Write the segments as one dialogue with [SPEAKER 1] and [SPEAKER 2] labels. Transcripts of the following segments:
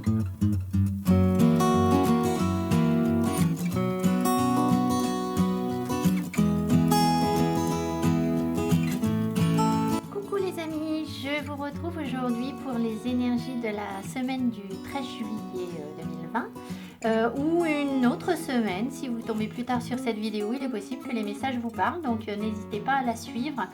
[SPEAKER 1] Coucou les amis, je vous retrouve aujourd'hui pour les énergies de la semaine du 13 juillet 2020 ou une autre semaine. Si vous tombez plus tard sur cette vidéo, il est possible que les messages vous parlent, donc n'hésitez pas à la suivre.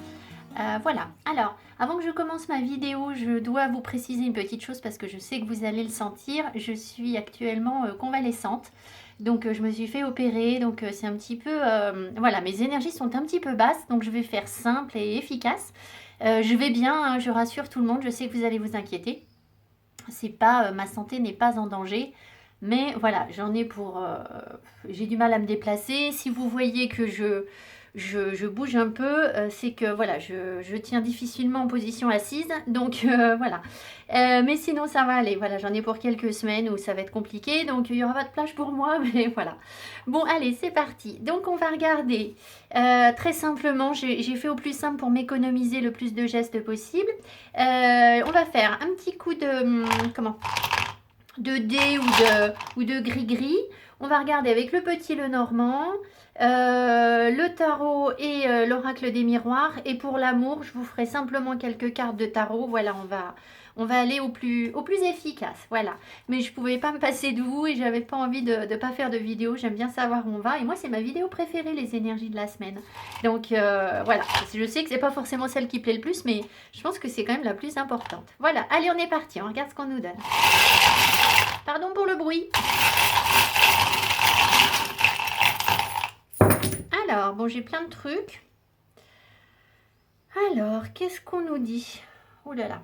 [SPEAKER 1] Voilà, alors avant que je commence ma vidéo, je dois vous préciser une petite chose parce que je sais que vous allez le sentir. Je suis actuellement convalescente, donc je me suis fait opérer, donc c'est un petit peu, voilà, mes énergies sont un petit peu basses, donc je vais faire simple et efficace. Je vais bien, hein, je rassure tout le monde, je sais que vous allez vous inquiéter. C'est pas, ma santé n'est pas en danger, mais voilà, j'en ai pour... j'ai du mal à me déplacer. Si vous voyez que je bouge un peu, c'est que voilà, je tiens difficilement en position assise, donc voilà. Mais sinon ça va aller, voilà, j'en ai pour quelques semaines où ça va être compliqué, donc il n'y aura pas de plage pour moi, mais voilà. Bon allez, c'est parti. Donc on va regarder très simplement, j'ai fait au plus simple pour m'économiser le plus de gestes possible. On va faire un petit coup de... comment, de dés ou de gris-gris. On va regarder avec le petit Lenormand, le tarot et l'oracle des miroirs. Et pour l'amour, je vous ferai simplement quelques cartes de tarot. Voilà, on va aller au plus efficace. Voilà. Mais je ne pouvais pas me passer de vous et j'avais pas envie de ne pas faire de vidéo. J'aime bien savoir où on va. Et moi, c'est ma vidéo préférée, les énergies de la semaine. Donc voilà, je sais que c'est pas forcément celle qui plaît le plus, mais je pense que c'est quand même la plus importante. Voilà, allez, on est parti. On regarde ce qu'on nous donne. Pardon pour le bruit. Alors, bon, j'ai plein de trucs. Alors, qu'est-ce qu'on nous dit? Oh là là.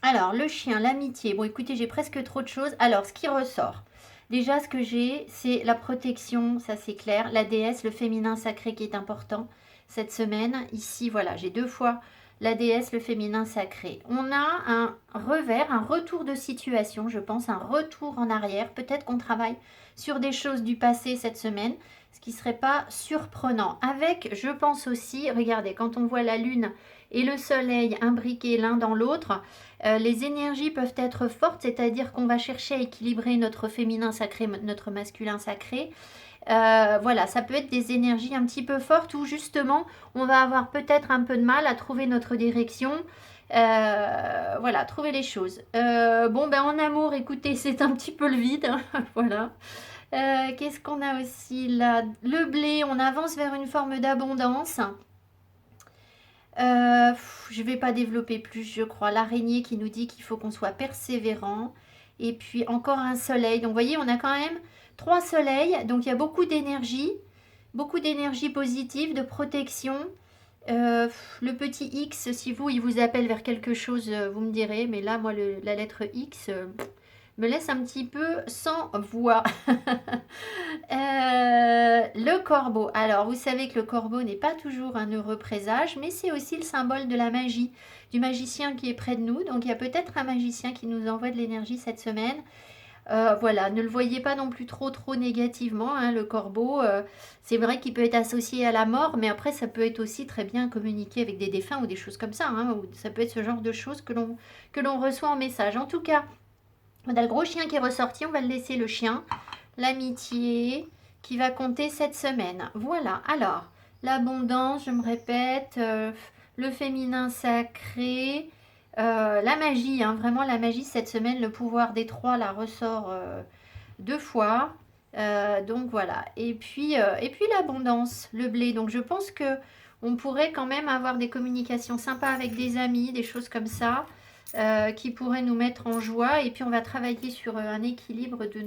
[SPEAKER 1] Alors, le chien, l'amitié. Bon, écoutez, j'ai presque trop de choses. Alors, ce qui ressort. Déjà, ce que j'ai, c'est la protection, ça c'est clair. La déesse, le féminin sacré qui est important cette semaine. Ici, voilà, j'ai deux fois la déesse, le féminin sacré. On a un revers, un retour de situation, je pense, un retour en arrière. Peut-être qu'on travaille sur des choses du passé cette semaine, ce qui ne serait pas surprenant. Avec, je pense aussi, regardez, quand on voit la lune et le soleil imbriqués l'un dans l'autre, les énergies peuvent être fortes, c'est-à-dire qu'on va chercher à équilibrer notre féminin sacré, notre masculin sacré. Voilà, ça peut être des énergies un petit peu fortes où justement on va avoir peut-être un peu de mal à trouver notre direction. Voilà, trouver les choses. Bon, ben en amour, écoutez, c'est un petit peu le vide. Voilà. Qu'est-ce qu'on a aussi là? Le blé, on avance vers une forme d'abondance. Je ne vais pas développer plus, je crois. L'araignée qui nous dit qu'il faut qu'on soit persévérant. Et puis encore un soleil. Donc vous voyez, on a quand même 3 soleils. Donc il y a beaucoup d'énergie positive, de protection. Le petit X, si vous, il vous appelle vers quelque chose, vous me direz. Mais là, moi, la lettre X me laisse un petit peu sans voix. Le corbeau. Alors, vous savez que le corbeau n'est pas toujours un heureux présage, mais c'est aussi le symbole de la magie, du magicien qui est près de nous. Donc, il y a peut-être un magicien qui nous envoie de l'énergie cette semaine. Voilà, ne le voyez pas non plus trop négativement, hein, le corbeau. C'est vrai qu'il peut être associé à la mort, mais après, ça peut être aussi très bien communiqué avec des défunts ou des choses comme ça. Hein, ou ça peut être ce genre de choses que l'on reçoit en message. En tout cas, on a le gros chien qui est ressorti, on va le laisser le chien. L'amitié qui va compter cette semaine. Voilà, alors, l'abondance, je me répète, le féminin sacré, la magie, hein, vraiment la magie cette semaine, le pouvoir des trois la ressort 2 fois. Donc voilà, et puis l'abondance, le blé. Donc je pense que on pourrait quand même avoir des communications sympas avec des amis, des choses comme ça. Qui pourrait nous mettre en joie, et puis on va travailler sur un équilibre de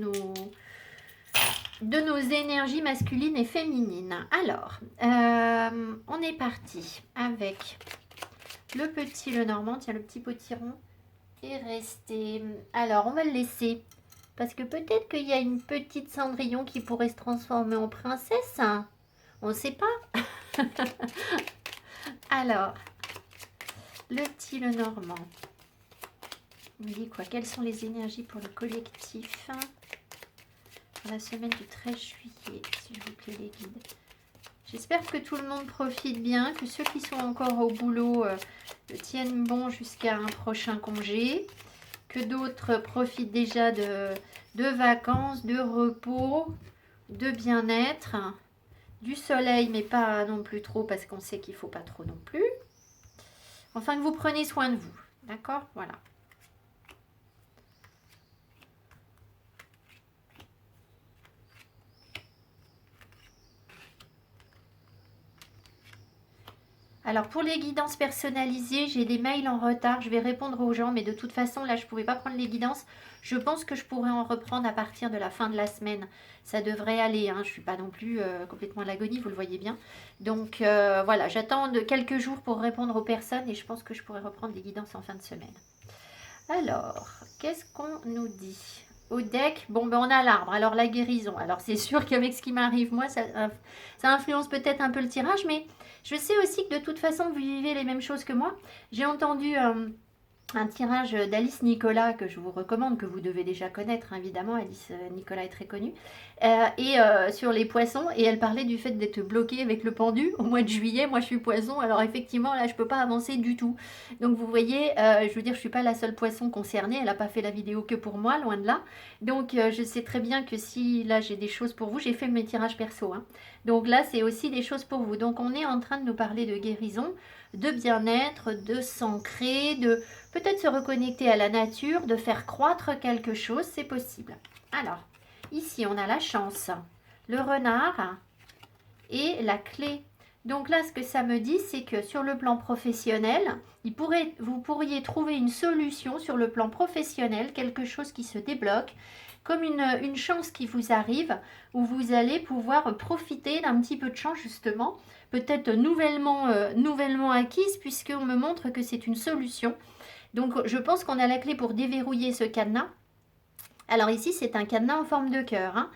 [SPEAKER 1] nos énergies masculines et féminines. Alors, on est parti avec le petit Lenormand. Tiens, le petit potiron est resté. Alors, on va le laisser parce que peut-être qu'il y a une petite Cendrillon qui pourrait se transformer en princesse. On ne sait pas. Alors, le petit Lenormand. On me dit quoi? Quelles sont les énergies pour le collectif pour la semaine du 13 juillet, s'il vous plaît, les guides? J'espère que tout le monde profite bien, que ceux qui sont encore au boulot tiennent bon jusqu'à un prochain congé. que d'autres profitent déjà de vacances, de repos, de bien-être, du soleil, mais pas non plus trop parce qu'on sait qu'il ne faut pas trop non plus. Enfin, que vous prenez soin de vous. D'accord? Voilà. Alors pour les guidances personnalisées, j'ai des mails en retard, je vais répondre aux gens, mais de toute façon là je ne pouvais pas prendre les guidances. Je pense que je pourrais en reprendre à partir de la fin de la semaine. Ça devrait aller, hein. Je ne suis pas non plus complètement à l'agonie, vous le voyez bien. Donc voilà, j'attends quelques jours pour répondre aux personnes et je pense que je pourrais reprendre les guidances en fin de semaine. Alors, qu'est-ce qu'on nous dit au deck? Bon, ben on a l'arbre, alors la guérison. Alors c'est sûr qu'avec ce qui m'arrive, moi, ça influence peut-être un peu le tirage, mais je sais aussi que de toute façon, vous vivez les mêmes choses que moi. J'ai entendu un tirage d'Alice Nicolas que je vous recommande, que vous devez déjà connaître, hein, évidemment. Alice Nicolas est très connue. Sur les poissons, et elle parlait du fait d'être bloquée avec le pendu au mois de juillet. Moi, je suis poisson, alors effectivement, là, je ne peux pas avancer du tout. Donc, vous voyez, je veux dire, je ne suis pas la seule poisson concernée. Elle n'a pas fait la vidéo que pour moi, loin de là. Donc, je sais très bien que si, là, j'ai des choses pour vous, j'ai fait mes tirages perso, hein. Donc là, c'est aussi des choses pour vous. Donc, on est en train de nous parler de guérison, de bien-être, de s'ancrer, de peut-être se reconnecter à la nature, de faire croître quelque chose, c'est possible. Alors, ici, on a la chance, le renard et la clé. Donc là, ce que ça me dit, c'est que sur le plan professionnel, vous pourriez trouver une solution sur le plan professionnel, quelque chose qui se débloque, comme une chance qui vous arrive, où vous allez pouvoir profiter d'un petit peu de chance, justement, peut-être nouvellement acquise, puisqu'on me montre que c'est une solution. Donc, je pense qu'on a la clé pour déverrouiller ce cadenas. Alors ici, c'est un cadenas en forme de cœur, hein.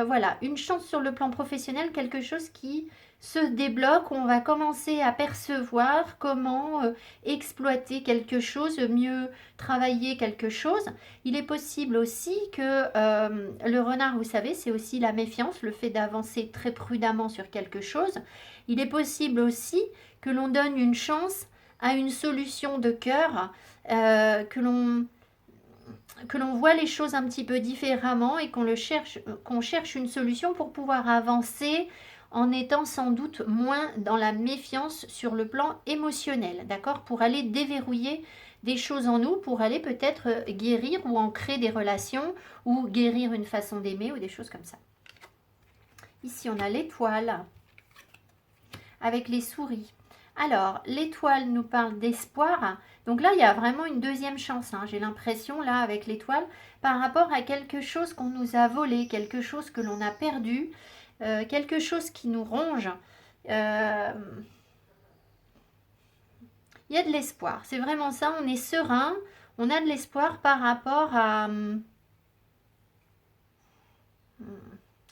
[SPEAKER 1] Voilà, une chance sur le plan professionnel, quelque chose qui se débloque, on va commencer à percevoir comment exploiter quelque chose, mieux travailler quelque chose. Il est possible aussi que le renard, vous savez, c'est aussi la méfiance, le fait d'avancer très prudemment sur quelque chose. Il est possible aussi que l'on donne une chance à une solution de cœur, que l'on voit les choses un petit peu différemment et qu'on cherche une solution pour pouvoir avancer en étant sans doute moins dans la méfiance sur le plan émotionnel, d'accord? Pour aller déverrouiller des choses en nous, pour aller peut-être guérir ou ancrer des relations ou guérir une façon d'aimer ou des choses comme ça. Ici, on a l'étoile avec les souris. Alors, l'étoile nous parle d'espoir. Donc là, il y a vraiment une deuxième chance, hein. J'ai l'impression, là, avec l'étoile, par rapport à quelque chose qu'on nous a volé, quelque chose que l'on a perdu, quelque chose qui nous ronge. Il y a de l'espoir. C'est vraiment ça, on est serein, on a de l'espoir par rapport à...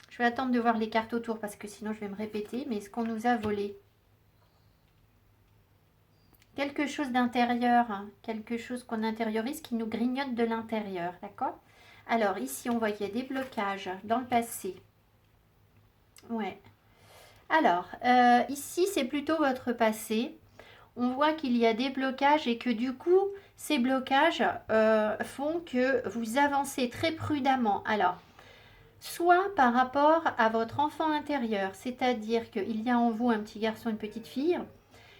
[SPEAKER 1] Je vais attendre de voir les cartes autour parce que sinon je vais me répéter, mais ce qu'on nous a volé. Quelque chose d'intérieur, hein, quelque chose qu'on intériorise qui nous grignote de l'intérieur, d'accord? Alors ici on voit qu'il y a des blocages dans le passé. Ouais. Alors ici c'est plutôt votre passé. On voit qu'il y a des blocages et que du coup ces blocages font que vous avancez très prudemment. Alors soit par rapport à votre enfant intérieur, c'est-à-dire qu'il y a en vous un petit garçon, une petite fille,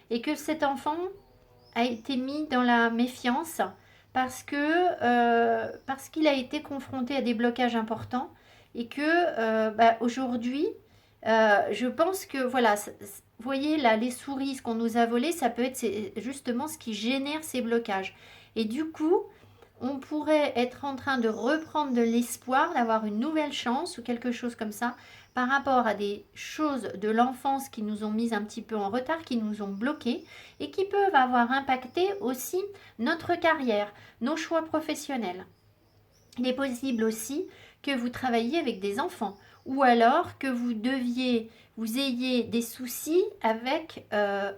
[SPEAKER 1] et que cet enfant a été mis dans la méfiance parce qu'il a été confronté à des blocages importants et que aujourd'hui, je pense que voilà, vous voyez là les souris, ce qu'on nous a volé, ça peut être justement ce qui génère ces blocages. Et du coup, on pourrait être en train de reprendre de l'espoir, d'avoir une nouvelle chance ou quelque chose comme ça par rapport à des choses de l'enfance qui nous ont mis un petit peu en retard, qui nous ont bloqués et qui peuvent avoir impacté aussi notre carrière, nos choix professionnels. Il est possible aussi que vous travailliez avec des enfants ou alors que vous ayez des soucis avec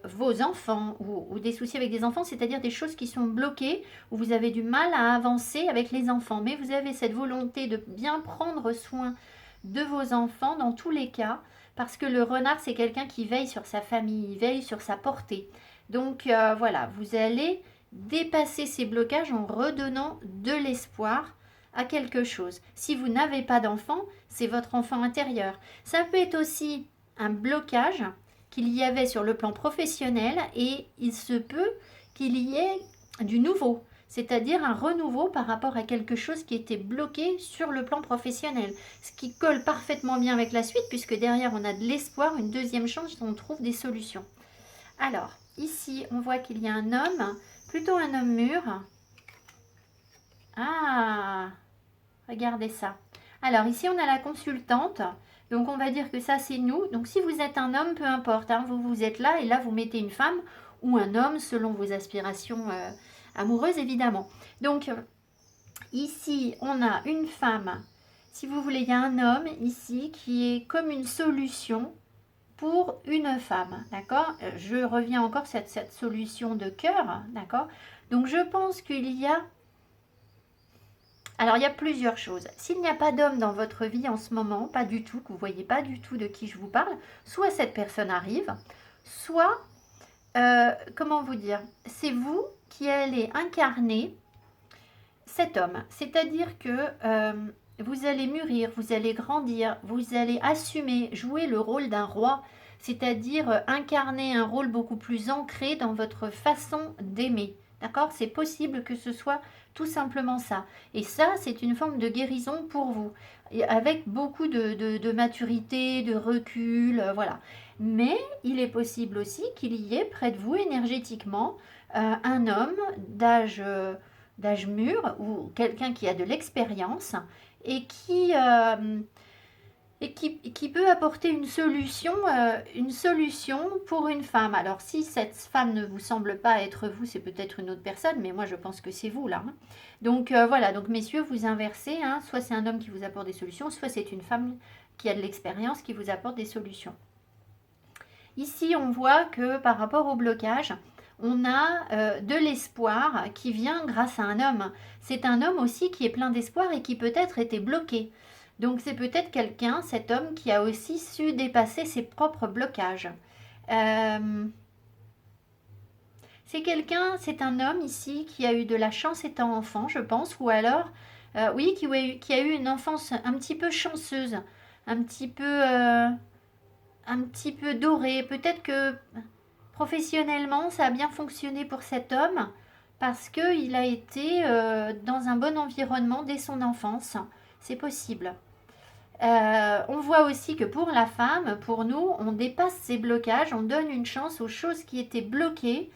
[SPEAKER 1] vos enfants ou des soucis avec des enfants, c'est-à-dire des choses qui sont bloquées, où vous avez du mal à avancer avec les enfants. Mais vous avez cette volonté de bien prendre soin de vos enfants dans tous les cas, parce que le renard, c'est quelqu'un qui veille sur sa famille, il veille sur sa portée. Donc voilà, vous allez dépasser ces blocages en redonnant de l'espoir à quelque chose. Si vous n'avez pas d'enfant, c'est votre enfant intérieur. Ça peut être aussi un blocage qu'il y avait sur le plan professionnel et il se peut qu'il y ait du nouveau, c'est-à-dire un renouveau par rapport à quelque chose qui était bloqué sur le plan professionnel, ce qui colle parfaitement bien avec la suite puisque derrière on a de l'espoir, une deuxième chance, on trouve des solutions. Alors, ici on voit qu'il y a un homme, plutôt un homme mûr. Ah, regardez ça. Alors ici on a la consultante. Donc on va dire que ça c'est nous. Donc si vous êtes un homme, peu importe, hein, vous êtes là et là vous mettez une femme ou un homme selon vos aspirations amoureuses évidemment. Donc ici on a une femme. Si vous voulez, il y a un homme ici qui est comme une solution pour une femme, d'accord. Je reviens encore sur cette solution de cœur, d'accord. Donc je pense qu'il y a... Alors, il y a plusieurs choses. S'il n'y a pas d'homme dans votre vie en ce moment, pas du tout, que vous ne voyez pas du tout de qui je vous parle, soit cette personne arrive, soit, comment vous dire, c'est vous qui allez incarner cet homme. C'est-à-dire que vous allez mûrir, vous allez grandir, vous allez assumer, jouer le rôle d'un roi, c'est-à-dire incarner un rôle beaucoup plus ancré dans votre façon d'aimer. D'accord? C'est possible que ce soit tout simplement ça. Et ça, c'est une forme de guérison pour vous, et avec beaucoup de maturité, de recul, voilà. Mais il est possible aussi qu'il y ait près de vous énergétiquement un homme d'âge mûr ou quelqu'un qui a de l'expérience et qui peut apporter une solution pour une femme. Alors si cette femme ne vous semble pas être vous, c'est peut-être une autre personne, mais moi je pense que c'est vous là. Hein. Donc voilà, donc messieurs, vous inversez, hein, soit c'est un homme qui vous apporte des solutions, soit c'est une femme qui a de l'expérience qui vous apporte des solutions. Ici, on voit que par rapport au blocage, on a de l'espoir qui vient grâce à un homme. C'est un homme aussi qui est plein d'espoir et qui peut-être était bloqué. Donc c'est peut-être quelqu'un, cet homme, qui a aussi su dépasser ses propres blocages. C'est quelqu'un, c'est un homme ici qui a eu de la chance étant enfant, je pense, ou alors, oui, qui a eu une enfance un petit peu chanceuse, un petit peu, un petit peu dorée. Peut-être que professionnellement, ça a bien fonctionné pour cet homme parce qu'il a été dans un bon environnement dès son enfance. C'est possible. On voit aussi que pour la femme, pour nous, on dépasse ces blocages, on donne une chance aux choses qui étaient bloquées.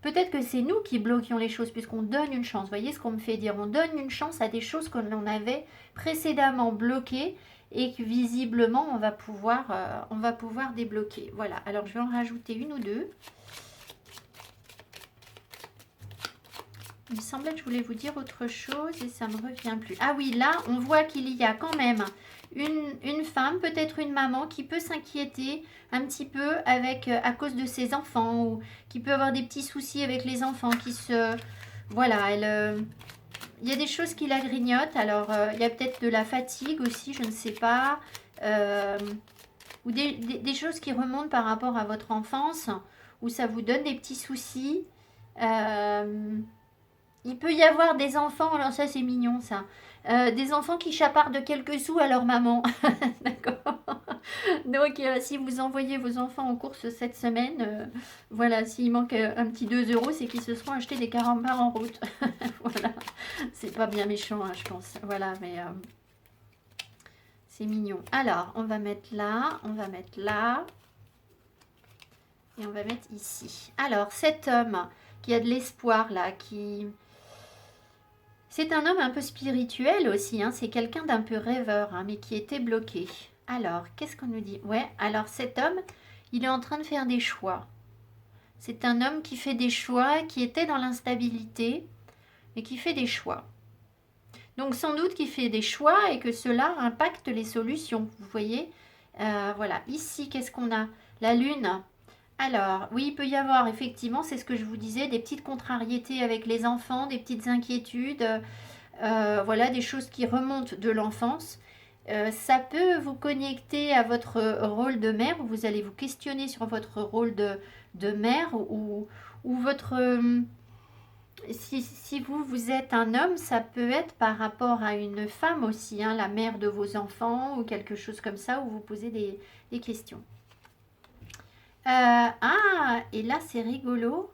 [SPEAKER 1] Peut-être que c'est nous qui bloquions les choses puisqu'on donne une chance. Vous voyez ce qu'on me fait dire? On donne une chance à des choses que l'on avait précédemment bloquées et que visiblement on va pouvoir débloquer. Voilà, alors je vais en rajouter une ou deux. Il me semblait que je voulais vous dire autre chose et ça ne me revient plus. Ah oui, là, on voit qu'il y a quand même une femme, peut-être une maman, qui peut s'inquiéter un petit peu à cause de ses enfants ou qui peut avoir des petits soucis avec les enfants qui se... Voilà, il y a des choses qui la grignotent. Alors, il y a peut-être de la fatigue aussi, je ne sais pas. Ou des choses qui remontent par rapport à votre enfance, où ça vous donne des petits soucis. Il peut y avoir des enfants, alors ça c'est mignon ça, des enfants qui chapardent de quelques sous à leur maman. D'accord. Donc si vous envoyez vos enfants en course cette semaine, voilà, s'il manque un petit 2 euros, c'est qu'ils se seront achetés des carambars en route. Voilà, c'est pas bien méchant, hein, je pense. Voilà, mais c'est mignon. Alors, on va mettre là, on va mettre là. Et on va mettre ici. Alors, cet homme qui a de l'espoir là, c'est un homme un peu spirituel aussi, hein. C'est quelqu'un d'un peu rêveur, hein, mais qui était bloqué. Alors, qu'est-ce qu'on nous dit? Ouais, alors cet homme, il est en train de faire des choix. C'est un homme qui fait des choix, qui était dans l'instabilité, mais qui fait des choix. Donc, sans doute qu'il fait des choix et que cela impacte les solutions, vous voyez. Voilà, ici, qu'est-ce qu'on a? La lune. Alors, oui, il peut y avoir, effectivement, c'est ce que je vous disais, des petites contrariétés avec les enfants, des petites inquiétudes, voilà, des choses qui remontent de l'enfance. Ça peut vous connecter à votre rôle de mère, où vous allez vous questionner sur votre rôle de mère, ou votre... si vous êtes un homme, ça peut être par rapport à une femme aussi, hein, la mère de vos enfants ou quelque chose comme ça, où vous posez des questions. Ah, et là c'est rigolo.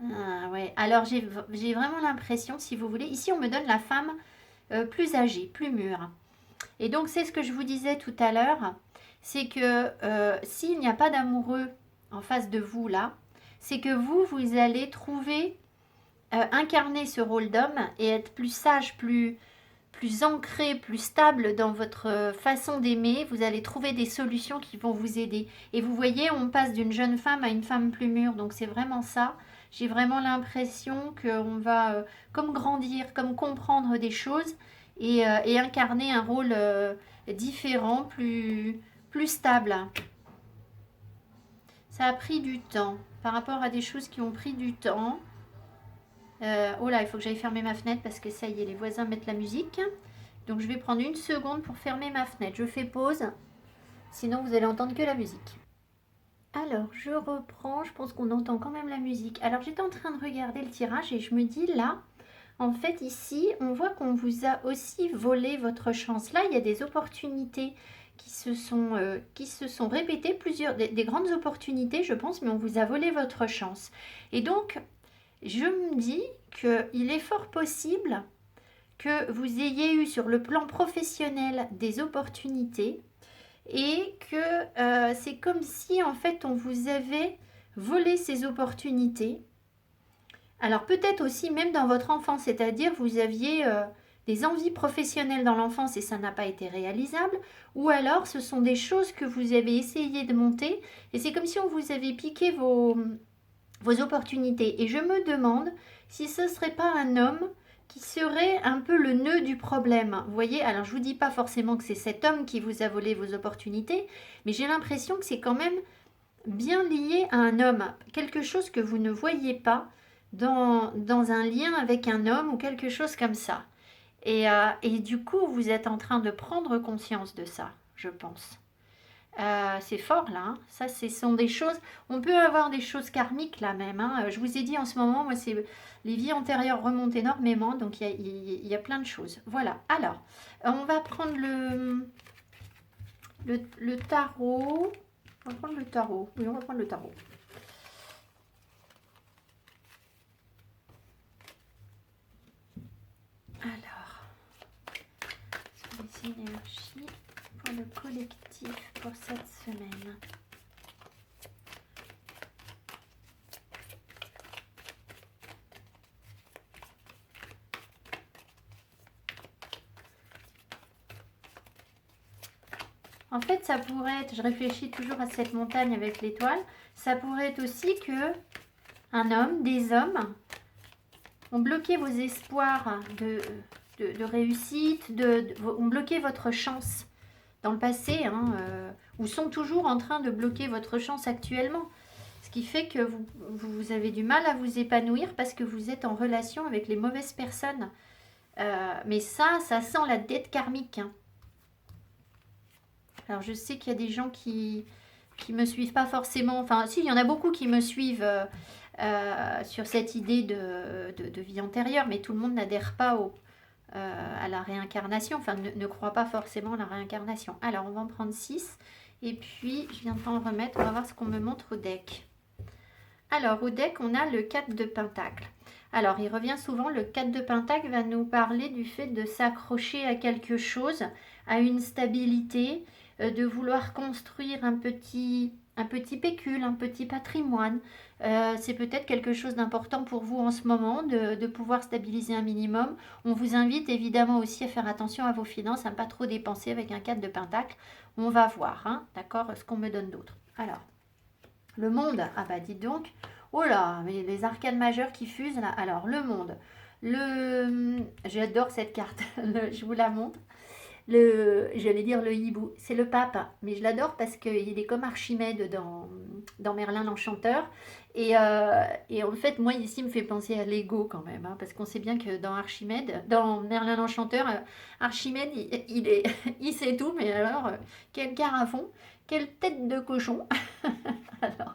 [SPEAKER 1] Ah, ouais. Alors j'ai vraiment l'impression, si vous voulez, ici on me donne la femme plus âgée, plus mûre. Et donc c'est ce que je vous disais tout à l'heure, c'est que s'il n'y a pas d'amoureux en face de vous là, c'est que vous allez trouver, incarner ce rôle d'homme et être plus sage, plus ancré, plus stable dans votre façon d'aimer. Vous allez trouver des solutions qui vont vous aider. Et vous voyez, on passe d'une jeune femme à une femme plus mûre, donc c'est vraiment ça. J'ai vraiment l'impression qu'on va comme grandir, comme comprendre des choses et incarner un rôle différent, plus stable. Ça a pris du temps par rapport à des choses qui ont pris du temps. Oh là, il faut que j'aille fermer ma fenêtre parce que ça y est, les voisins mettent la musique. Donc je vais prendre une seconde pour fermer ma fenêtre. Je fais pause, sinon vous allez entendre que la musique. Alors, je reprends, je pense qu'on entend quand même la musique. Alors, j'étais en train de regarder le tirage et je me dis là, en fait, ici, on voit qu'on vous a aussi volé votre chance. Là, il y a des opportunités qui se sont répétées, des grandes opportunités, je pense, mais on vous a volé votre chance. Et donc, je me dis qu'il est fort possible que vous ayez eu sur le plan professionnel des opportunités et que c'est comme si en fait on vous avait volé ces opportunités. Alors peut-être aussi même dans votre enfance, c'est-à-dire vous aviez des envies professionnelles dans l'enfance et ça n'a pas été réalisable, ou alors ce sont des choses que vous avez essayé de monter et c'est comme si on vous avait piqué vos opportunités. Et je me demande si ce ne serait pas un homme qui serait un peu le nœud du problème. Vous voyez, alors je ne vous dis pas forcément que c'est cet homme qui vous a volé vos opportunités, mais j'ai l'impression que c'est quand même bien lié à un homme. Quelque chose que vous ne voyez pas dans un lien avec un homme ou quelque chose comme ça. Et du coup, vous êtes en train de prendre conscience de ça, je pense. C'est fort là, hein. Ça ce sont des choses, on peut avoir des choses karmiques là même, hein. Je vous ai dit en ce moment, moi c'est les vies antérieures remontent énormément, donc il y a plein de choses. Voilà, alors on va prendre le tarot, on va prendre le tarot, oui on va prendre le tarot. Alors, les énergies pour le collectif pour cette semaine. En fait, ça pourrait être, je réfléchis toujours à cette montagne avec l'étoile, ça pourrait être aussi que un homme, des hommes, ont bloqué vos espoirs de réussite, ont bloqué votre chance dans le passé, hein, ou sont toujours en train de bloquer votre chance actuellement. Ce qui fait que vous avez du mal à vous épanouir parce que vous êtes en relation avec les mauvaises personnes. Mais ça sent la dette karmique, hein. Alors je sais qu'il y a des gens qui me suivent pas forcément, enfin si, il y en a beaucoup qui me suivent sur cette idée de vie antérieure, mais tout le monde n'adhère pas à la réincarnation, enfin ne croit pas forcément à la réincarnation. Alors on va en prendre 6, et puis je viens de t'en remettre, on va voir ce qu'on me montre au deck. Alors au deck on a le 4 de Pentacle. Alors il revient souvent, le 4 de Pentacle va nous parler du fait de s'accrocher à quelque chose, à une stabilité, de vouloir construire un petit pécule, un petit patrimoine. C'est peut-être quelque chose d'important pour vous en ce moment, de pouvoir stabiliser un minimum. On vous invite évidemment aussi à faire attention à vos finances, à ne pas trop dépenser avec un 4 de Pentacle. On va voir, hein, d'accord, ce qu'on me donne d'autre. Alors, le monde, ah bah dites donc, oh là, mais les arcanes majeures qui fusent là. Alors, le monde, j'adore cette carte, je vous la montre. J'allais dire le hibou, c'est le pape, mais je l'adore parce qu'il est comme Archimède dans Merlin l'Enchanteur. Et en fait, moi ici, il me fait penser à Lego quand même, hein, parce qu'on sait bien que dans Merlin l'Enchanteur, Archimède, il sait tout, mais alors, quel carafon, quelle tête de cochon. Alors,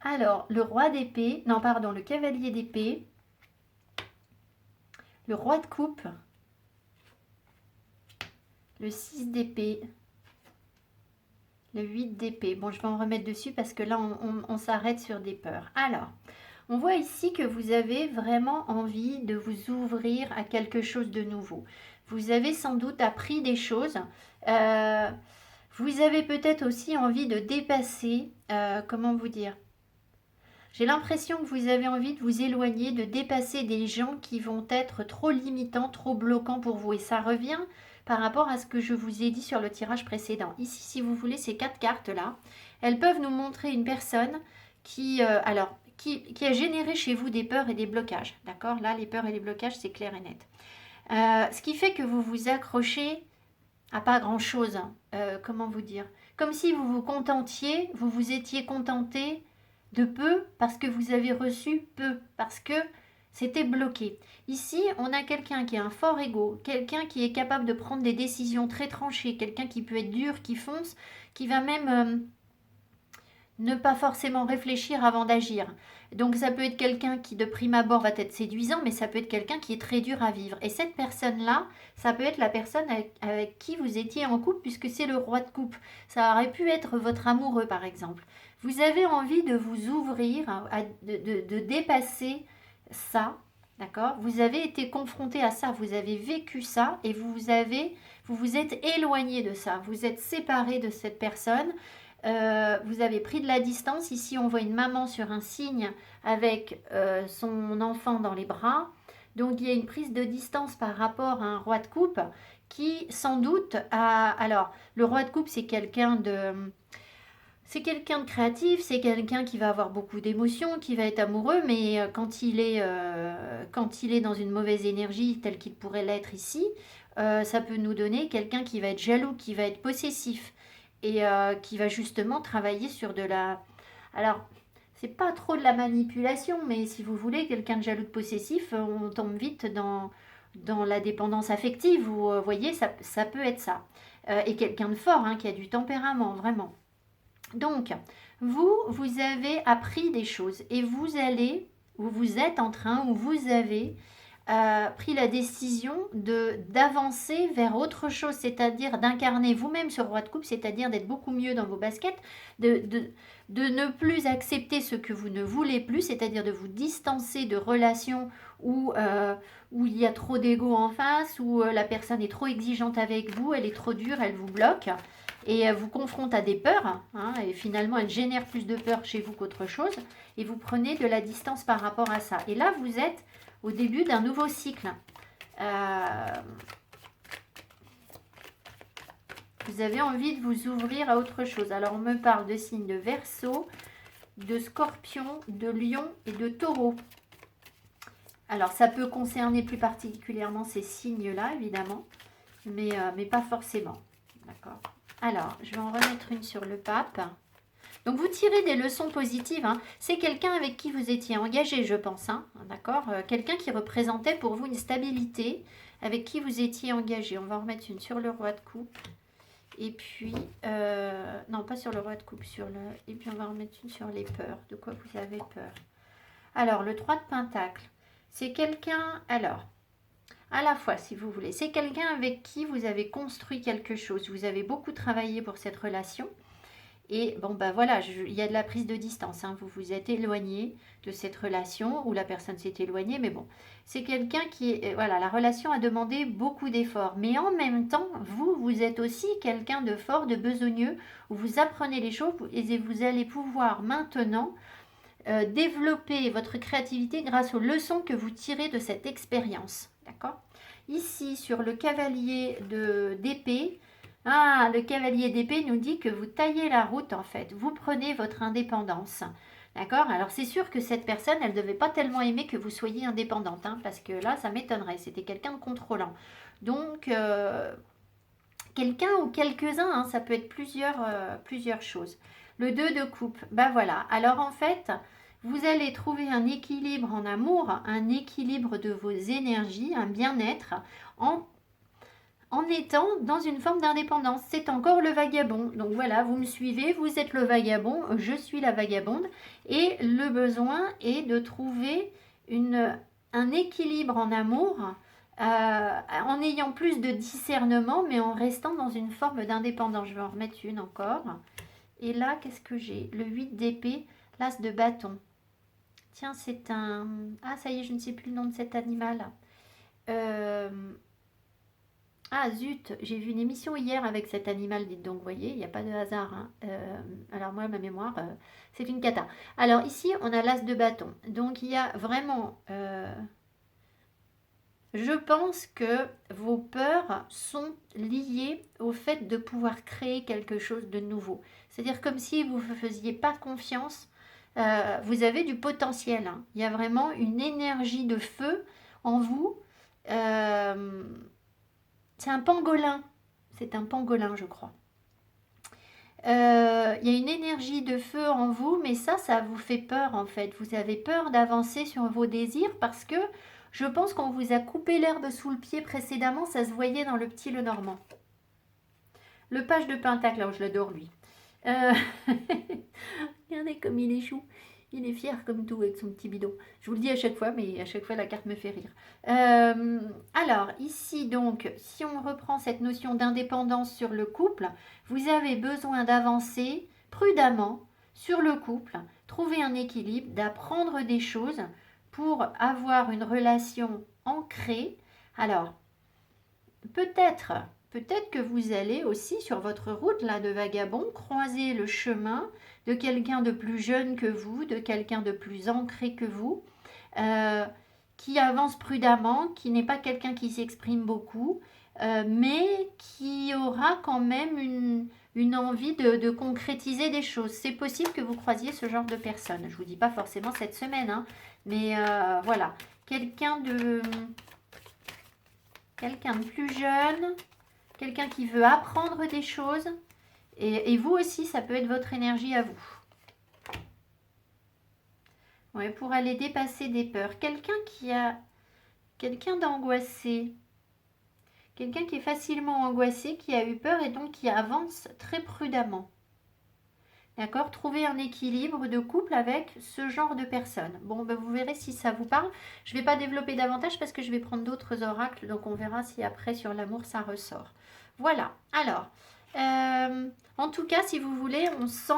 [SPEAKER 1] Alors, le roi d'épée, non pardon, le cavalier d'épée, le roi de coupe, le 6 d'épée, le 8 d'épée. Bon, je vais en remettre dessus parce que là, on s'arrête sur des peurs. Alors, on voit ici que vous avez vraiment envie de vous ouvrir à quelque chose de nouveau. Vous avez sans doute appris des choses. Vous avez peut-être aussi envie de dépasser, comment vous dire? J'ai l'impression que vous avez envie de vous éloigner, de dépasser des gens qui vont être trop limitants, trop bloquants pour vous. Et ça revient par rapport à ce que je vous ai dit sur le tirage précédent. Ici, si vous voulez, ces 4 cartes-là, elles peuvent nous montrer une personne qui a généré chez vous des peurs et des blocages. D'accord? Là, les peurs et les blocages, c'est clair et net. Ce qui fait que vous vous accrochez à pas grand-chose. Comment vous dire? Comme si vous vous contentiez, vous vous étiez contenté de peu parce que vous avez reçu peu, parce que c'était bloqué. Ici, on a quelqu'un qui a un fort ego, quelqu'un qui est capable de prendre des décisions très tranchées, quelqu'un qui peut être dur, qui fonce, qui va même ne pas forcément réfléchir avant d'agir. Donc ça peut être quelqu'un qui de prime abord va être séduisant, mais ça peut être quelqu'un qui est très dur à vivre. Et cette personne-là, ça peut être la personne avec qui vous étiez en couple, puisque c'est le roi de coupe. Ça aurait pu être votre amoureux, par exemple. Vous avez envie de vous ouvrir, de dépasser ça, d'accord? Vous avez été confronté à ça, vous avez vécu ça, et vous vous êtes éloigné de ça. Vous êtes séparé de cette personne. Vous avez pris de la distance. Ici, on voit une maman sur un cygne avec son enfant dans les bras. Donc, il y a une prise de distance par rapport à un roi de coupe qui, sans doute, a... Alors, le roi de coupe, c'est quelqu'un de... C'est quelqu'un de créatif, c'est quelqu'un qui va avoir beaucoup d'émotions, qui va être amoureux, mais quand il est dans une mauvaise énergie telle qu'il pourrait l'être ici, ça peut nous donner quelqu'un qui va être jaloux, qui va être possessif et qui va justement travailler sur de la... Alors, c'est pas trop de la manipulation, mais si vous voulez, quelqu'un de jaloux de possessif, on tombe vite dans la dépendance affective, vous voyez, ça peut être ça. Et quelqu'un de fort, hein, qui a du tempérament, vraiment. Donc, vous avez appris des choses et vous êtes en train, ou vous avez pris la décision d'avancer vers autre chose, c'est-à-dire d'incarner vous-même ce roi de coupe, c'est-à-dire d'être beaucoup mieux dans vos baskets, de ne plus accepter ce que vous ne voulez plus, c'est-à-dire de vous distancer de relations où il y a trop d'ego en face, où la personne est trop exigeante avec vous, elle est trop dure, elle vous bloque et elle vous confronte à des peurs, hein, et finalement elle génère plus de peur chez vous qu'autre chose, et vous prenez de la distance par rapport à ça. Et là, vous êtes au début d'un nouveau cycle. Vous avez envie de vous ouvrir à autre chose. Alors, on me parle de signes de Verseau, de Scorpion, de Lion et de Taureau. Alors, ça peut concerner plus particulièrement ces signes-là, évidemment, mais pas forcément. D'accord. Alors, je vais en remettre une sur le pape. Donc, vous tirez des leçons positives. Hein. C'est quelqu'un avec qui vous étiez engagé, je pense. Hein. D'accord. Quelqu'un qui représentait pour vous une stabilité, avec qui vous étiez engagé. On va en remettre une sur le roi de coupe. Et puis, non, pas sur le roi de coupe, et puis on va en remettre une sur les peurs. De quoi vous avez peur? Alors, le 3 de pentacle, c'est quelqu'un, alors, à la fois, si vous voulez, c'est quelqu'un avec qui vous avez construit quelque chose. Vous avez beaucoup travaillé pour cette relation. Et bon, ben voilà, il y a de la prise de distance. Hein. Vous vous êtes éloigné de cette relation, ou la personne s'est éloignée, mais bon. C'est quelqu'un qui voilà, la relation a demandé beaucoup d'efforts. Mais en même temps, vous êtes aussi quelqu'un de fort, de besogneux, où vous apprenez les choses et vous allez pouvoir maintenant développer votre créativité grâce aux leçons que vous tirez de cette expérience. D'accord? Ici, sur le cavalier d'épée, le cavalier d'épée nous dit que vous taillez la route en fait. Vous prenez votre indépendance. D'accord? Alors c'est sûr que cette personne, elle ne devait pas tellement aimer que vous soyez indépendante. Hein, parce que là, ça m'étonnerait. C'était quelqu'un de contrôlant. Donc, quelqu'un ou quelques-uns, hein, ça peut être plusieurs choses. Le 2 de coupe, ben voilà. Alors en fait, vous allez trouver un équilibre en amour, un équilibre de vos énergies, un bien-être en étant dans une forme d'indépendance. C'est encore le vagabond. Donc voilà, vous me suivez, vous êtes le vagabond, je suis la vagabonde. Et le besoin est de trouver un équilibre en amour, en ayant plus de discernement, mais en restant dans une forme d'indépendance. Je vais en remettre une encore. Et là, qu'est-ce que j'ai? Le 8 d'épée, l'as de bâton. Tiens, c'est un... Ah, ça y est, je ne sais plus le nom de cet animal. Ah zut, j'ai vu une émission hier avec cet animal, dites donc, vous voyez, il n'y a pas de hasard, hein. Alors moi, ma mémoire, c'est une cata. Alors ici, on a l'as de bâton. Donc il y a vraiment... je pense que vos peurs sont liées au fait de pouvoir créer quelque chose de nouveau. C'est-à-dire comme si vous ne faisiez pas confiance. Vous avez du potentiel, hein. Il y a vraiment une énergie de feu en vous. Euh, c'est un pangolin. C'est un pangolin, je crois. Il y a une énergie de feu en vous, mais ça vous fait peur en fait. Vous avez peur d'avancer sur vos désirs parce que je pense qu'on vous a coupé l'herbe sous le pied précédemment, ça se voyait dans le petit Lenormand. Le page de Pentacle, là où je l'adore lui. Regardez comme il est chou. Il est fier comme tout avec son petit bidon. Je vous le dis à chaque fois, mais à chaque fois la carte me fait rire. Alors, ici donc, si on reprend cette notion d'indépendance sur le couple, vous avez besoin d'avancer prudemment sur le couple, trouver un équilibre, d'apprendre des choses pour avoir une relation ancrée. Alors, peut-être que vous allez aussi sur votre route là de vagabond croiser le chemin de quelqu'un de plus jeune que vous, de quelqu'un de plus ancré que vous, qui avance prudemment, qui n'est pas quelqu'un qui s'exprime beaucoup, mais qui aura quand même une envie de concrétiser des choses. C'est possible que vous croisiez ce genre de personne. Je ne vous dis pas forcément cette semaine, hein, mais voilà. Quelqu'un de plus jeune, quelqu'un qui veut apprendre des choses. Et vous aussi, ça peut être votre énergie à vous. Ouais, pour aller dépasser des peurs. Quelqu'un d'angoissé. Quelqu'un qui est facilement angoissé, qui a eu peur et donc qui avance très prudemment. D'accord? Trouver un équilibre de couple avec ce genre de personnes. Bon, ben vous verrez si ça vous parle. Je ne vais pas développer davantage parce que je vais prendre d'autres oracles. Donc, on verra si après, sur l'amour, ça ressort. Voilà. Alors, en tout cas, si vous voulez, on sent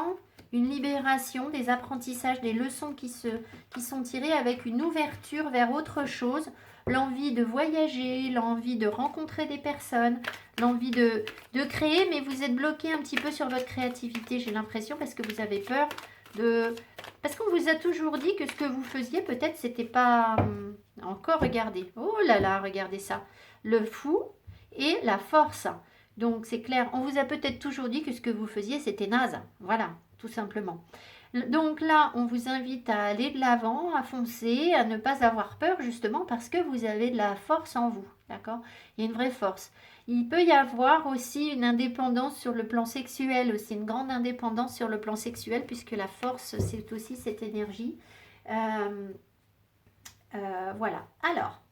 [SPEAKER 1] une libération, des apprentissages, des leçons qui sont tirées avec une ouverture vers autre chose. L'envie de voyager, l'envie de rencontrer des personnes, l'envie de créer, mais vous êtes bloqué un petit peu sur votre créativité, j'ai l'impression, parce que vous avez peur de... Parce qu'on vous a toujours dit que ce que vous faisiez, peut-être, c'était pas... Encore, regardez. Oh là là, regardez ça. Le fou et la force. Donc, c'est clair, on vous a peut-être toujours dit que ce que vous faisiez, c'était naze. Voilà, tout simplement. Donc là, on vous invite à aller de l'avant, à foncer, à ne pas avoir peur, justement, parce que vous avez de la force en vous. D'accord? Il y a une vraie force. Il peut y avoir aussi une indépendance sur le plan sexuel, aussi une grande indépendance sur le plan sexuel, puisque la force, c'est aussi cette énergie. Voilà. Alors,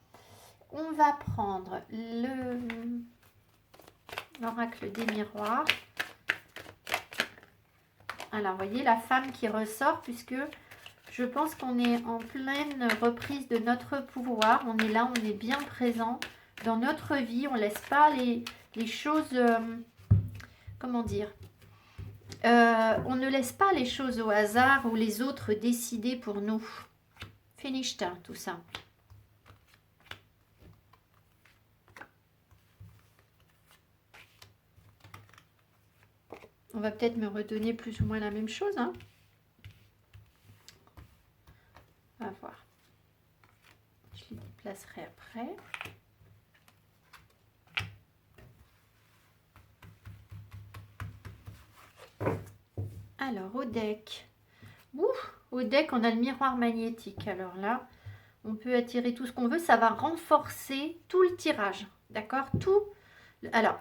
[SPEAKER 1] on va prendre l'oracle des miroirs. Alors, vous voyez la femme qui ressort, puisque je pense qu'on est en pleine reprise de notre pouvoir. On est là, on est bien présent dans notre vie. On ne laisse pas les choses... comment dire, on ne laisse pas les choses au hasard ou les autres décider pour nous. Finished, tout ça. On va peut-être me redonner plus ou moins la même chose, hein. On va voir. Je les déplacerai après. Alors, au deck. Au deck, on a le miroir magnétique. Alors là, on peut attirer tout ce qu'on veut. Ça va renforcer tout le tirage. D'accord? Tout. Alors,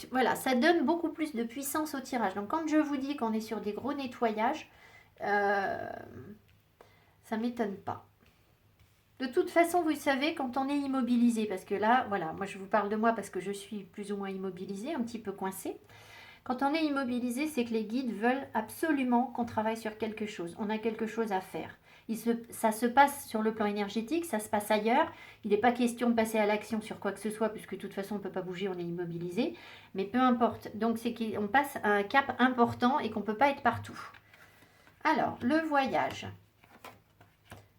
[SPEAKER 1] voilà, ça donne beaucoup plus de puissance au tirage. Donc, quand je vous dis qu'on est sur des gros nettoyages, ça ne m'étonne pas. De toute façon, vous savez, quand on est immobilisé, parce que là, voilà, moi je vous parle de moi parce que je suis plus ou moins immobilisée, un petit peu coincée. Quand on est immobilisé, c'est que les guides veulent absolument qu'on travaille sur quelque chose. On a quelque chose à faire. Ça se passe sur le plan énergétique, ça se passe ailleurs. Il n'est pas question de passer à l'action sur quoi que ce soit, puisque de toute façon on ne peut pas bouger, on est immobilisé. Mais peu importe. Donc c'est qu'on passe à un cap important et qu'on ne peut pas être partout. Alors, le voyage,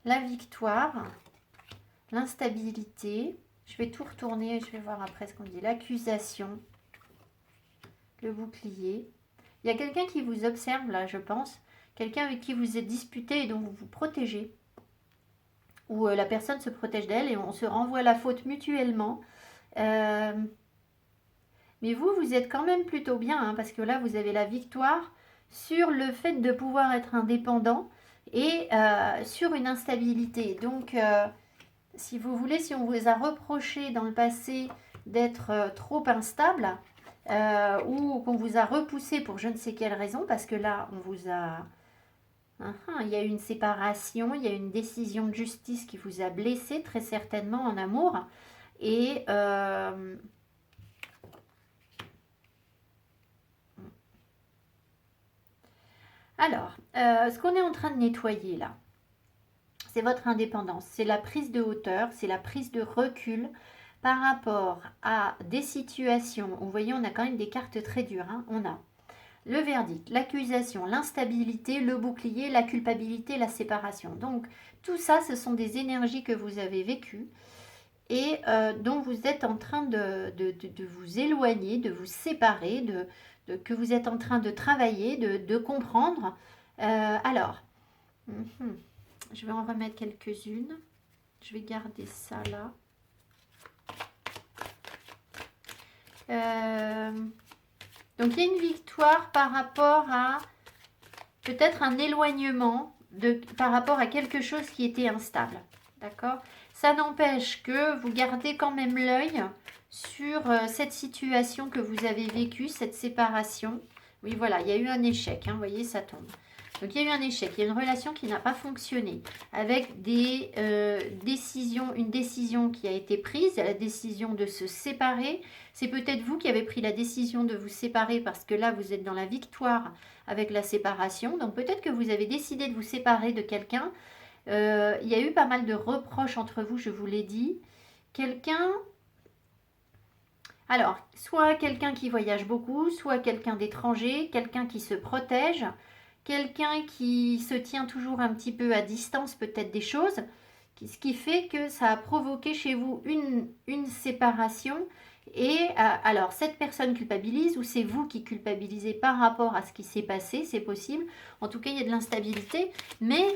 [SPEAKER 1] la victoire, l'instabilité. Je vais tout retourner, je vais voir après ce qu'on dit. L'accusation, le bouclier. Il y a quelqu'un qui vous observe là, je pense. Quelqu'un avec qui vous êtes disputé et dont vous vous protégez. Ou la personne se protège d'elle et on se renvoie la faute mutuellement. Mais vous êtes quand même plutôt bien, hein, parce que là, vous avez la victoire sur le fait de pouvoir être indépendant et sur une instabilité. Donc, si vous voulez, si on vous a reproché dans le passé d'être trop instable, ou qu'on vous a repoussé pour je ne sais quelle raison, parce que là, on vous a... il y a eu une séparation, il y a eu une décision de justice qui vous a blessé, très certainement en amour. Et... alors, ce qu'on est en train de nettoyer là, c'est votre indépendance, c'est la prise de hauteur, c'est la prise de recul par rapport à des situations. Vous voyez, on a quand même des cartes très dures. Hein. On a le verdict, l'accusation, l'instabilité, le bouclier, la culpabilité, la séparation. Donc, tout ça, ce sont des énergies que vous avez vécues et dont vous êtes en train de vous éloigner, de vous séparer, que vous êtes en train de travailler, de comprendre. Alors, je vais en remettre quelques-unes. Je vais garder ça là. Donc, il y a une victoire par rapport à peut-être un éloignement par rapport à quelque chose qui était instable. D'accord ? Ça n'empêche que vous gardez quand même l'œil sur cette situation que vous avez vécue, cette séparation. Oui, voilà, il y a eu un échec. Hein, vous voyez, ça tombe. Donc, il y a eu un échec. Il y a une relation qui n'a pas fonctionné avec des décisions, une décision qui a été prise, la décision de se séparer. C'est peut-être vous qui avez pris la décision de vous séparer parce que là, vous êtes dans la victoire avec la séparation. Donc, peut-être que vous avez décidé de vous séparer de quelqu'un. Il y a eu pas mal de reproches entre vous, je vous l'ai dit. Quelqu'un... Alors, soit quelqu'un qui voyage beaucoup, soit quelqu'un d'étranger, quelqu'un qui se protège, quelqu'un qui se tient toujours un petit peu à distance peut-être des choses, ce qui fait que ça a provoqué chez vous une séparation. Et alors, cette personne culpabilise ou c'est vous qui culpabilisez par rapport à ce qui s'est passé, c'est possible. En tout cas, il y a de l'instabilité, mais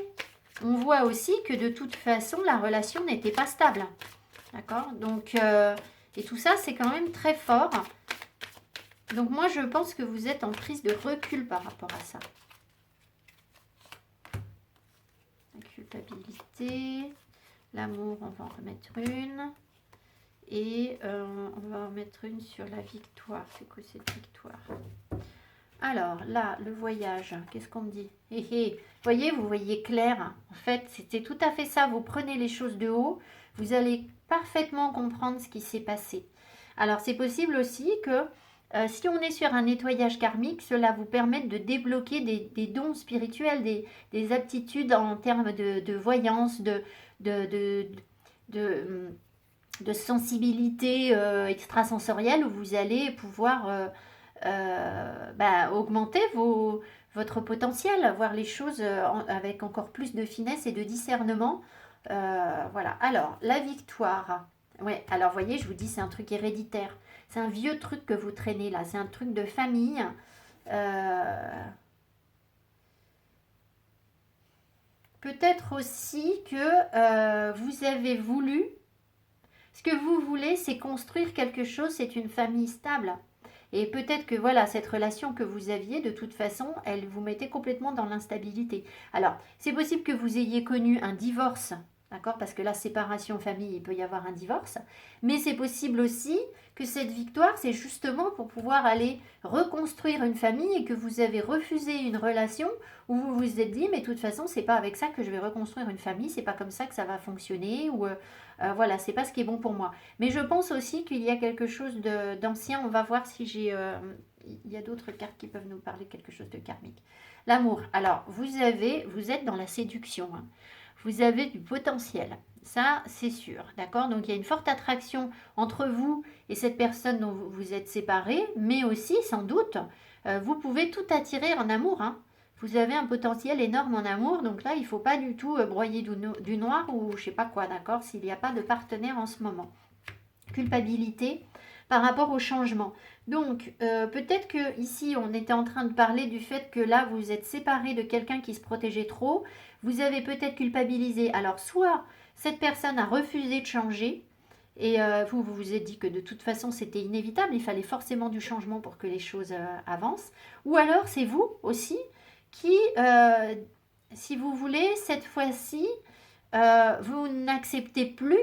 [SPEAKER 1] on voit aussi que de toute façon, la relation n'était pas stable. D'accord ? Donc, et tout ça, c'est quand même très fort. Donc, moi, je pense que vous êtes en prise de recul par rapport à ça. La culpabilité, l'amour, on va en remettre une. Et on va en mettre une sur la victoire. C'est quoi cette victoire ? Alors, là, le voyage, qu'est-ce qu'on me dit ? Vous voyez clair. En fait, c'était tout à fait ça. Vous prenez les choses de haut, vous allez parfaitement comprendre ce qui s'est passé. Alors, c'est possible aussi que si on est sur un nettoyage karmique, cela vous permette de débloquer des dons spirituels, des aptitudes en termes de voyance, de sensibilité extrasensorielle où vous allez pouvoir augmenter votre potentiel, voir les choses avec encore plus de finesse et de discernement. Voilà. Alors, la victoire. Ouais, alors voyez, je vous dis, c'est un truc héréditaire. C'est un vieux truc que vous traînez là. C'est un truc de famille. Peut-être aussi que vous avez voulu... Ce que vous voulez, c'est construire quelque chose, c'est une famille stable. Et peut-être que voilà, cette relation que vous aviez, de toute façon, elle vous mettait complètement dans l'instabilité. Alors, c'est possible que vous ayez connu un divorce D'accord? Parce que la séparation famille, il peut y avoir un divorce. Mais c'est possible aussi que cette victoire, c'est justement pour pouvoir aller reconstruire une famille et que vous avez refusé une relation où vous vous êtes dit, mais de toute façon, c'est pas avec ça que je vais reconstruire une famille, c'est pas comme ça que ça va fonctionner, ou voilà, c'est pas ce qui est bon pour moi. Mais je pense aussi qu'il y a quelque chose d'ancien. On va voir si j'ai. Il y a d'autres cartes qui peuvent nous parler de quelque chose de karmique. L'amour. Alors, vous êtes dans la séduction, hein. Vous avez du potentiel. Ça, c'est sûr. D'accord? Donc, il y a une forte attraction entre vous et cette personne dont vous vous êtes séparés, mais aussi, sans doute, vous pouvez tout attirer en amour, hein. Vous avez un potentiel énorme en amour, donc là, il ne faut pas du tout broyer du noir ou je sais pas quoi, d'accord? S'il n'y a pas de partenaire en ce moment. Culpabilité par rapport au changement. Donc, peut-être que ici, on était en train de parler du fait que là, vous êtes séparé de quelqu'un qui se protégeait trop. Vous avez peut-être culpabilisé. Alors, soit cette personne a refusé de changer et vous vous êtes dit que de toute façon, c'était inévitable. Il fallait forcément du changement pour que les choses avancent. Ou alors, c'est vous aussi qui, si vous voulez, cette fois-ci, vous n'acceptez plus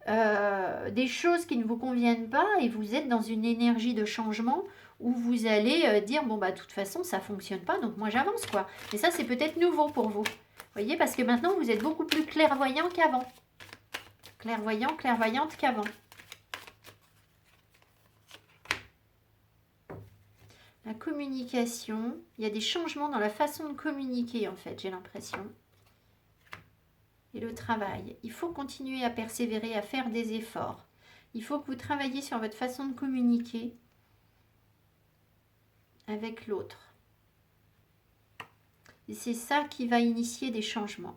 [SPEAKER 1] des choses qui ne vous conviennent pas et vous êtes dans une énergie de changement où vous allez dire bon bah de toute façon ça fonctionne pas donc moi j'avance quoi. Et ça c'est peut-être nouveau pour vous. Vous voyez parce que maintenant vous êtes beaucoup plus clairvoyant qu'avant. Clairvoyant, clairvoyante qu'avant. La communication, il y a des changements dans la façon de communiquer en fait, j'ai l'impression. Et le travail. Il faut continuer à persévérer, à faire des efforts. Il faut que vous travailliez sur votre façon de communiquer avec l'autre. Et c'est ça qui va initier des changements.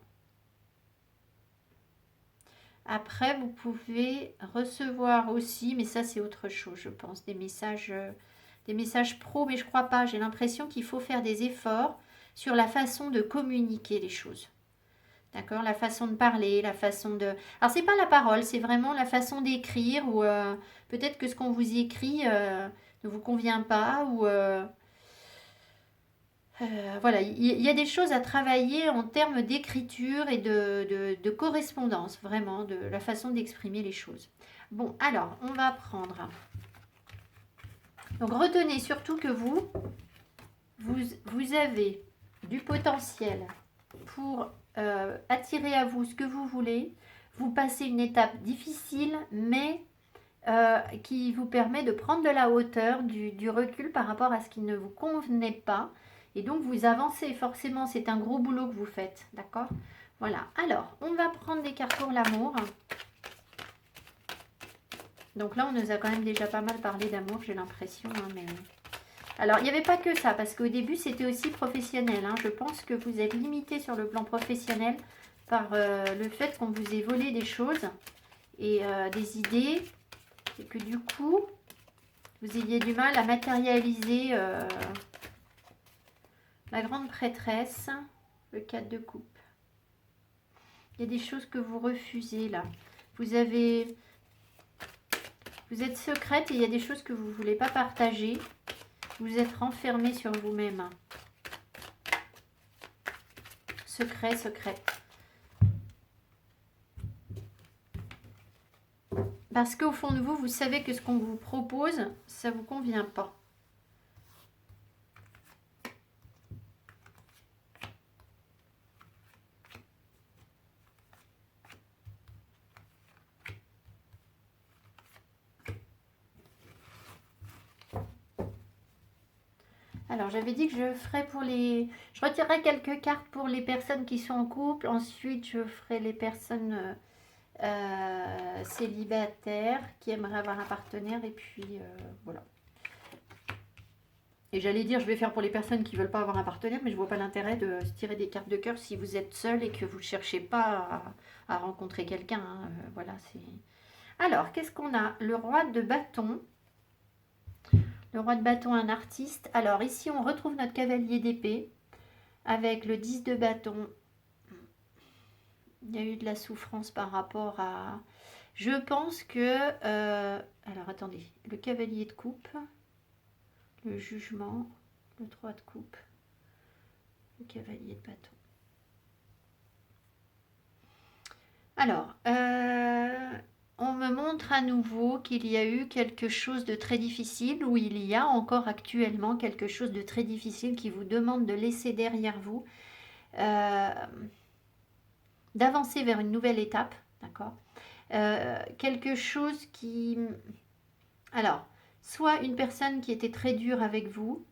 [SPEAKER 1] Après, vous pouvez recevoir aussi, mais ça c'est autre chose, je pense, des messages pro, mais je crois pas. J'ai l'impression qu'il faut faire des efforts sur la façon de communiquer les choses. D'accord? La façon de parler, la façon de... Alors, c'est pas la parole, c'est vraiment la façon d'écrire ou peut-être que ce qu'on vous écrit ne vous convient pas ou... voilà, il y a des choses à travailler en termes d'écriture et de correspondance, vraiment, de la façon d'exprimer les choses. Bon, alors, on va prendre... Donc, retenez surtout que vous avez du potentiel pour attirer à vous ce que vous voulez. Vous passez une étape difficile, mais qui vous permet de prendre de la hauteur, du recul par rapport à ce qui ne vous convenait pas. Et donc, vous avancez forcément. C'est un gros boulot que vous faites. D'accord? Voilà. Alors, on va prendre des cartes pour l'amour. Donc là, on nous a quand même déjà pas mal parlé d'amour, j'ai l'impression. Hein, mais... Alors, il n'y avait pas que ça, parce qu'au début, c'était aussi professionnel. Hein. Je pense que vous êtes limité sur le plan professionnel par le fait qu'on vous ait volé des choses et des idées. Et que du coup, vous ayez du mal à matérialiser la grande prêtresse, le 4 de coupe. Il y a des choses que vous refusez là. Vous êtes secrète et il y a des choses que vous ne voulez pas partager. Vous êtes renfermé sur vous-même. Secret, secrète. Parce qu'au fond de vous, vous savez que ce qu'on vous propose, ça ne vous convient pas. Alors, j'avais dit que je ferais pour les... Je retirerai quelques cartes pour les personnes qui sont en couple. Ensuite, je ferai les personnes célibataires qui aimeraient avoir un partenaire. Et puis, voilà. Et j'allais dire, je vais faire pour les personnes qui ne veulent pas avoir un partenaire, mais je ne vois pas l'intérêt de se tirer des cartes de cœur si vous êtes seul et que vous ne cherchez pas à rencontrer quelqu'un. Hein. Voilà, c'est... Alors, qu'est-ce qu'on a? Le roi de bâton. Le roi de bâton, un artiste. Alors, ici, on retrouve notre cavalier d'épée avec le 10 de bâton. Il y a eu de la souffrance par rapport à... Je pense que... alors, attendez. Le cavalier de coupe. Le jugement. Le 3 de coupe. Le cavalier de bâton. Alors, on me montre à nouveau qu'il y a eu quelque chose de très difficile, ou il y a encore actuellement quelque chose de très difficile qui vous demande de laisser derrière vous, euh, d'avancer vers une nouvelle étape, d'accord. Quelque chose qui... Alors, soit une personne qui était très dure avec vous,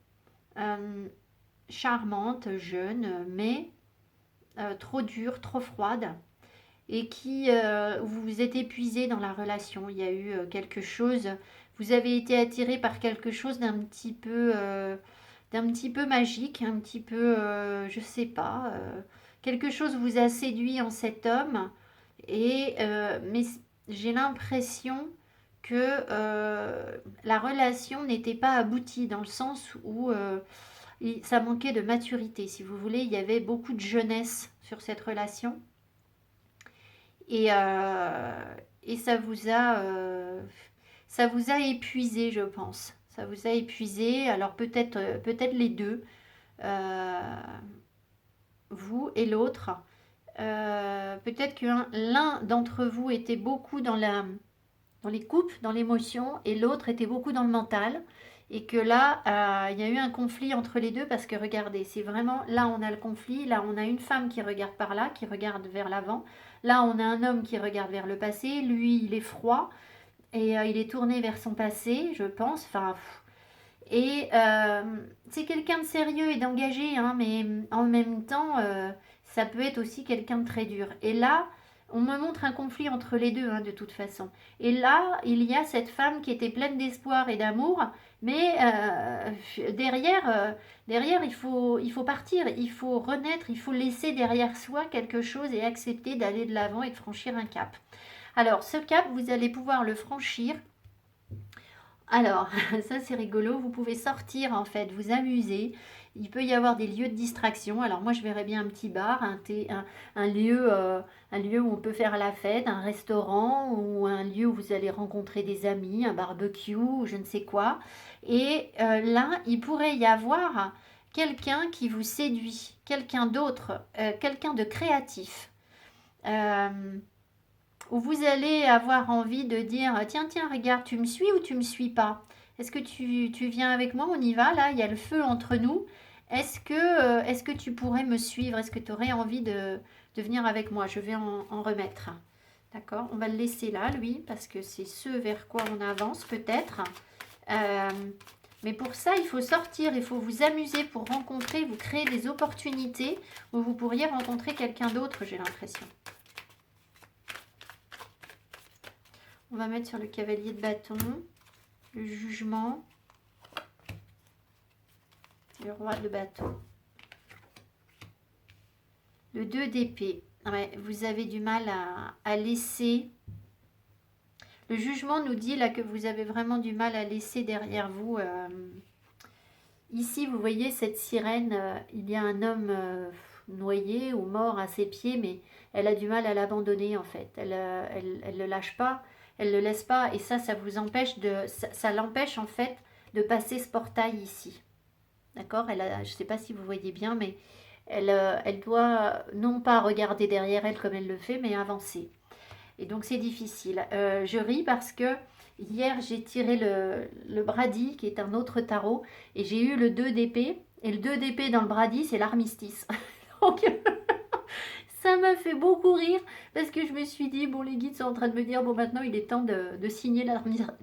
[SPEAKER 1] euh, charmante, jeune, mais trop dure, trop froide, et qui vous vous êtes épuisé dans la relation. Il y a eu quelque chose, vous avez été attiré par quelque chose d'un petit peu magique, un petit peu, je sais pas, quelque chose vous a séduit en cet homme, et mais j'ai l'impression que la relation n'était pas aboutie dans le sens où ça manquait de maturité, si vous voulez. Il y avait beaucoup de jeunesse sur cette relation, et, et ça vous a épuisé, je pense. Ça vous a épuisé. Alors peut-être peut-être les deux, euh, vous et l'autre. Peut-être que l'un d'entre vous était beaucoup dans les coupes, dans l'émotion, et l'autre était beaucoup dans le mental. Et que là, il y a eu un conflit entre les deux, parce que regardez, c'est vraiment, là on a le conflit, là on a une femme qui regarde par là, qui regarde vers l'avant, là on a un homme qui regarde vers le passé, lui il est froid, et il est tourné vers son passé, je pense, enfin... Et c'est quelqu'un de sérieux et d'engagé, hein, mais en même temps, ça peut être aussi quelqu'un de très dur. Et là, on me montre un conflit entre les deux, hein, de toute façon. Et là, il y a cette femme qui était pleine d'espoir et d'amour, mais derrière, il faut partir, il faut renaître, il faut laisser derrière soi quelque chose et accepter d'aller de l'avant et de franchir un cap. Alors, ce cap, vous allez pouvoir le franchir. Alors, ça c'est rigolo, vous pouvez sortir en fait, vous amuser. Il peut y avoir des lieux de distraction. Alors moi je verrais bien un petit bar, un lieu où on peut faire la fête, un restaurant ou un lieu où vous allez rencontrer des amis, un barbecue ou je ne sais quoi. Et là, il pourrait y avoir quelqu'un qui vous séduit, quelqu'un d'autre, quelqu'un de créatif. Euh, où vous allez avoir envie de dire tiens, tiens, regarde, tu me suis ou tu me suis pas? Est-ce que tu viens avec moi? On y va, là, il y a le feu entre nous. Est-ce que tu pourrais me suivre? Est-ce que tu aurais envie de venir avec moi? Je vais en remettre. D'accord? On va le laisser là, lui, parce que c'est ce vers quoi on avance peut-être. Euh, mais pour ça, il faut sortir, il faut vous amuser pour rencontrer, vous créer des opportunités où vous pourriez rencontrer quelqu'un d'autre, j'ai l'impression. On va mettre sur le cavalier de bâton, le jugement, le roi de bâton. Le 2 d'épée. Ouais, vous avez du mal à laisser. Le jugement nous dit là que vous avez vraiment du mal à laisser derrière vous. Ici, vous voyez cette sirène, il y a un homme noyé ou mort à ses pieds, mais elle a du mal à l'abandonner en fait. Elle le lâche pas, elle le laisse pas, et ça vous empêche ça l'empêche en fait de passer ce portail ici. D'accord? Je ne sais pas si vous voyez bien, mais elle doit non pas regarder derrière elle comme elle le fait, mais avancer. Et donc c'est difficile. Je ris parce que hier j'ai tiré le Brady, qui est un autre tarot, et j'ai eu le 2 d'épée. Et le 2 d'épée dans le Brady, c'est l'armistice. Donc ça m'a fait beaucoup rire, parce que je me suis dit, bon, les guides sont en train de me dire, bon, maintenant il est temps de signer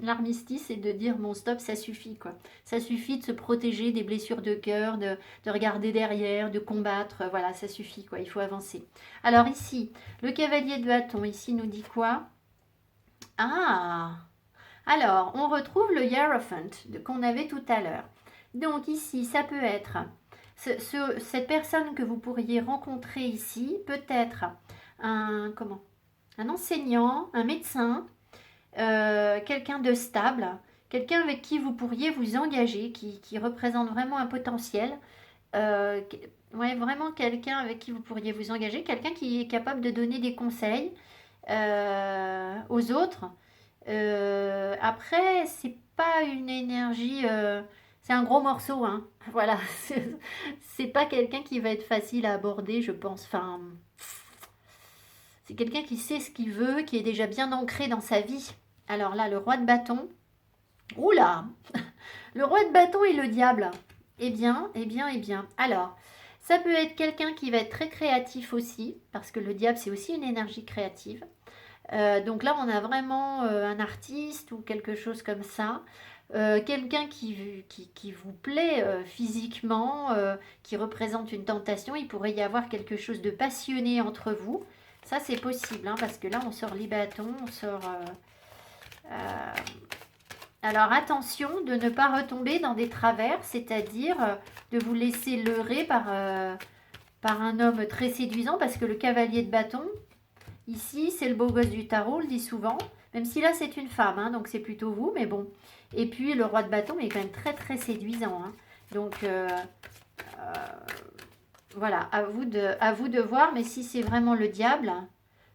[SPEAKER 1] l'armistice et de dire, bon, stop, ça suffit, quoi. Ça suffit de se protéger des blessures de cœur, de regarder derrière, de combattre, voilà, ça suffit, quoi, il faut avancer. Alors ici, le cavalier de bâton, ici nous dit quoi? Ah! Alors, on retrouve le Hierophant qu'on avait tout à l'heure. Donc ici, ça peut être cette personne que vous pourriez rencontrer ici, peut-être un enseignant, un médecin, quelqu'un de stable, quelqu'un avec qui vous pourriez vous engager, qui représente vraiment un potentiel. Euh, ouais, vraiment quelqu'un avec qui vous pourriez vous engager, quelqu'un qui est capable de donner des conseils aux autres. Après, c'est pas une énergie. C'est un gros morceau, hein. Voilà, c'est pas quelqu'un qui va être facile à aborder, je pense. Enfin, C'est quelqu'un qui sait ce qu'il veut, qui est déjà bien ancré dans sa vie. Alors là, le roi de bâton. Oula! Le roi de bâton et le diable. Eh bien, eh bien, eh bien. Alors, ça peut être quelqu'un qui va être très créatif aussi, parce que le diable, c'est aussi une énergie créative. Donc là, on a vraiment un artiste ou quelque chose comme ça. Quelqu'un qui vous plaît physiquement, qui représente une tentation. Il pourrait y avoir quelque chose de passionné entre vous. Ça, c'est possible, hein, parce que là, on sort les bâtons, on sort... alors, attention de ne pas retomber dans des travers, c'est-à-dire de vous laisser leurrer par un homme très séduisant, parce que le cavalier de bâton, ici, c'est le beau gosse du tarot, on le dit souvent, même si là, c'est une femme, hein, donc c'est plutôt vous, mais bon. Et puis, le roi de bâton est quand même très, très séduisant. Hein. Donc, voilà, à vous de voir, mais si c'est vraiment le diable,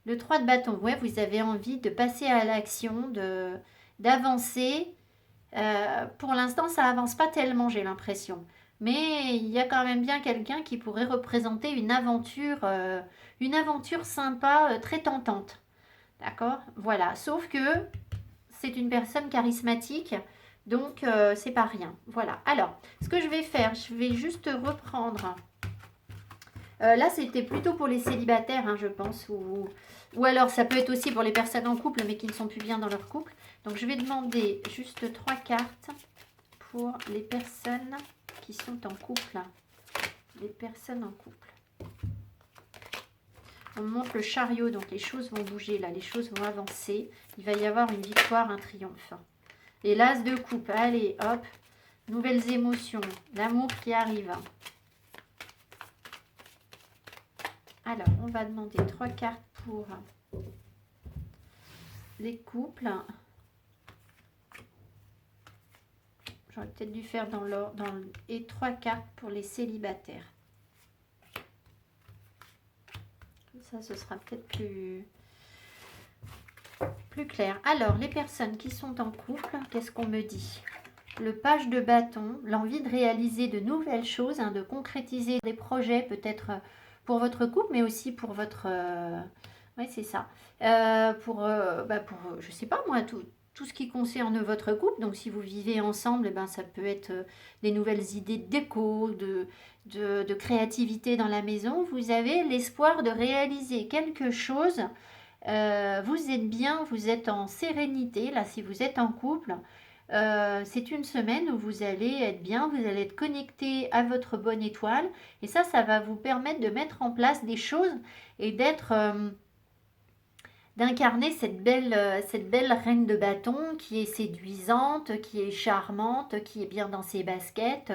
[SPEAKER 1] le 3 de bâton, ouais, vous avez envie de passer à l'action, d'avancer. Pour l'instant, ça avance pas tellement, j'ai l'impression. Mais il y a quand même bien quelqu'un qui pourrait représenter une aventure sympa, très tentante. D'accord? Voilà. Sauf que c'est une personne charismatique, donc c'est pas rien. Voilà. Alors, ce que je vais faire, je vais juste reprendre. Là, c'était plutôt pour les célibataires, hein, je pense, ou alors ça peut être aussi pour les personnes en couple, mais qui ne sont plus bien dans leur couple. Donc, je vais demander juste 3 cartes pour les personnes qui sont en couple. Les personnes en couple. On me montre le chariot, donc les choses vont bouger, là, les choses vont avancer. Il va y avoir une victoire, un triomphe. Et l'as de coupe, allez, hop, nouvelles émotions, l'amour qui arrive. Alors, on va demander 3 cartes pour les couples. J'aurais peut-être dû faire dans l'ordre. Et 3 cartes pour les célibataires. Ça, ce sera peut-être plus clair. Alors, les personnes qui sont en couple, qu'est-ce qu'on me dit? Le page de bâton, l'envie de réaliser de nouvelles choses, hein, de concrétiser des projets peut-être pour votre couple, mais aussi pour votre... oui, c'est ça. Pour, je sais pas moi, tout ce qui concerne votre couple. Donc, si vous vivez ensemble, eh ben, ça peut être des nouvelles idées de déco, de créativité dans la maison. Vous avez l'espoir de réaliser quelque chose. Vous êtes bien, vous êtes en sérénité. Là, si vous êtes en couple, c'est une semaine où vous allez être bien, vous allez être connecté à votre bonne étoile. Et ça va vous permettre de mettre en place des choses et d'incarner cette belle reine de bâton qui est séduisante, qui est charmante, qui est bien dans ses baskets.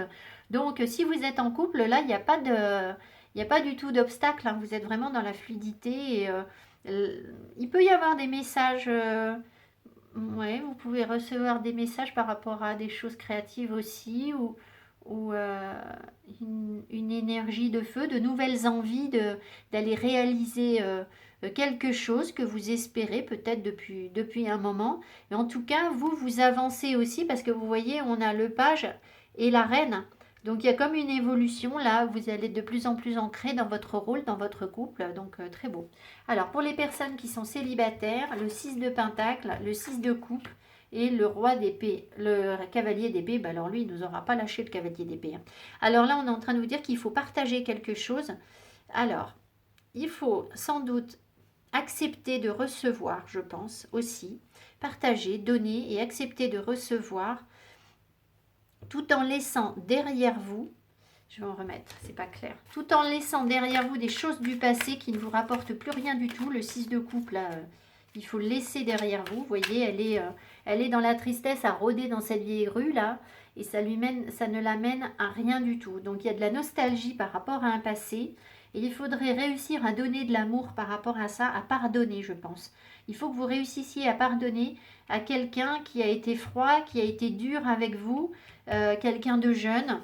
[SPEAKER 1] Donc, si vous êtes en couple, là, il n'y a pas du tout d'obstacle. Hein. Vous êtes vraiment dans la fluidité. Il peut y avoir des messages. Ouais, vous pouvez recevoir des messages par rapport à des choses créatives aussi, ou une énergie de feu, de nouvelles envies d'aller réaliser quelque chose que vous espérez peut-être depuis un moment. Et en tout cas, vous avancez aussi parce que vous voyez, on a le page et la reine. Donc il y a comme une évolution là, vous allez de plus en plus ancré dans votre rôle, dans votre couple, donc très beau. Alors pour les personnes qui sont célibataires, le 6 de pentacle, le 6 de coupe et le roi d'épée, le cavalier d'épée, bah alors lui il nous aura pas lâché le cavalier d'épée. Hein. Alors là on est en train de vous dire qu'il faut partager quelque chose. Alors il faut sans doute accepter de recevoir, je pense aussi, partager, donner et accepter de recevoir tout en laissant derrière vous, je vais en remettre, c'est pas clair, tout en laissant derrière vous des choses du passé qui ne vous rapportent plus rien du tout. Le 6 de coupe, là, il faut le laisser derrière vous. Vous voyez, elle est dans la tristesse à rôder dans cette vieille rue, là, et ça ne l'amène à rien du tout. Donc, il y a de la nostalgie par rapport à un passé, et il faudrait réussir à donner de l'amour par rapport à ça, à pardonner, je pense. Il faut que vous réussissiez à pardonner à quelqu'un qui a été froid, qui a été dur avec vous, quelqu'un de jeune,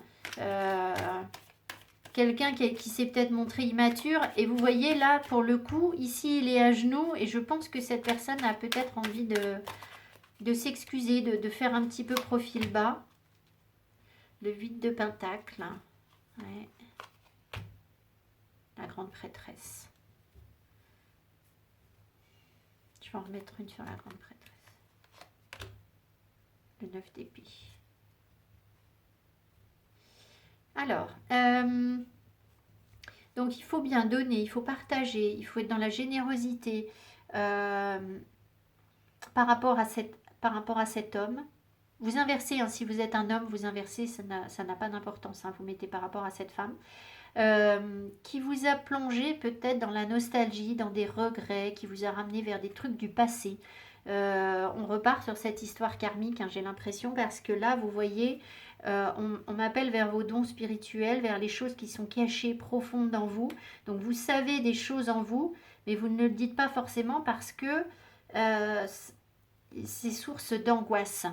[SPEAKER 1] quelqu'un qui s'est peut-être montré immature. Et vous voyez là, pour le coup, ici, il est à genoux et je pense que cette personne a peut-être envie de s'excuser, de faire un petit peu profil bas. Le 8 de pentacle. Ouais. La grande prêtresse. Je vais en remettre une sur la grande prêtresse. Le 9 d'épée. Alors, donc il faut bien donner, il faut partager, il faut être dans la générosité par rapport à cet homme. Vous inversez, hein, si vous êtes un homme, vous inversez, ça n'a pas d'importance, hein, vous mettez par rapport à cette femme. Qui vous a plongé peut-être dans la nostalgie, dans des regrets, qui vous a ramené vers des trucs du passé. On repart sur cette histoire karmique, hein, j'ai l'impression, parce que là, vous voyez, on m'appelle vers vos dons spirituels, vers les choses qui sont cachées, profondes en vous. Donc, vous savez des choses en vous, mais vous ne le dites pas forcément parce que c'est source d'angoisse.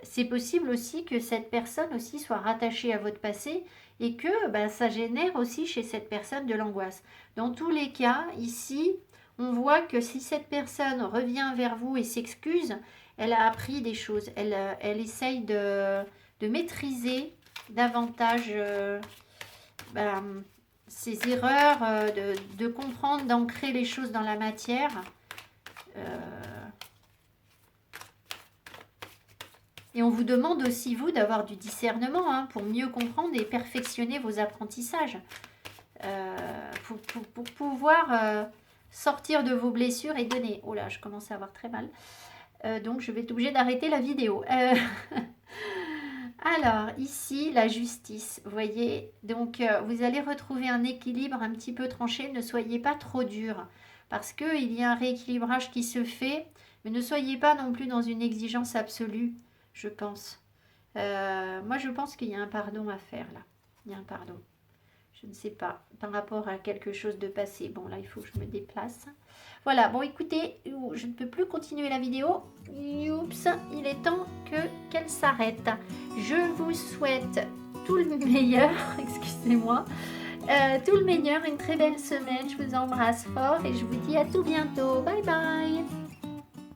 [SPEAKER 1] C'est possible aussi que cette personne aussi soit rattachée à votre passé et que ça génère aussi chez cette personne de l'angoisse. Dans tous les cas, ici, on voit que si cette personne revient vers vous et s'excuse, elle a appris des choses. Elle essaye de maîtriser davantage ses erreurs, de comprendre, d'ancrer les choses dans la matière. Et on vous demande aussi, vous, d'avoir du discernement, hein, pour mieux comprendre et perfectionner vos apprentissages. Pour pouvoir sortir de vos blessures et donner. Oh là, je commence à avoir très mal. Donc, je vais être obligée d'arrêter la vidéo. Alors, ici, la justice, vous voyez. Donc, vous allez retrouver un équilibre un petit peu tranché. Ne soyez pas trop dur. Parce qu'il y a un rééquilibrage qui se fait. Mais ne soyez pas non plus dans une exigence absolue. Je pense. Moi, je pense qu'il y a un pardon à faire, là. Il y a un pardon. Je ne sais pas. Par rapport à quelque chose de passé. Bon, là, il faut que je me déplace. Voilà. Bon, écoutez, je ne peux plus continuer la vidéo. Oups, il est temps qu'elle s'arrête. Je vous souhaite tout le meilleur. Excusez-moi. Tout le meilleur. Une très belle semaine. Je vous embrasse fort et je vous dis à tout bientôt. Bye bye.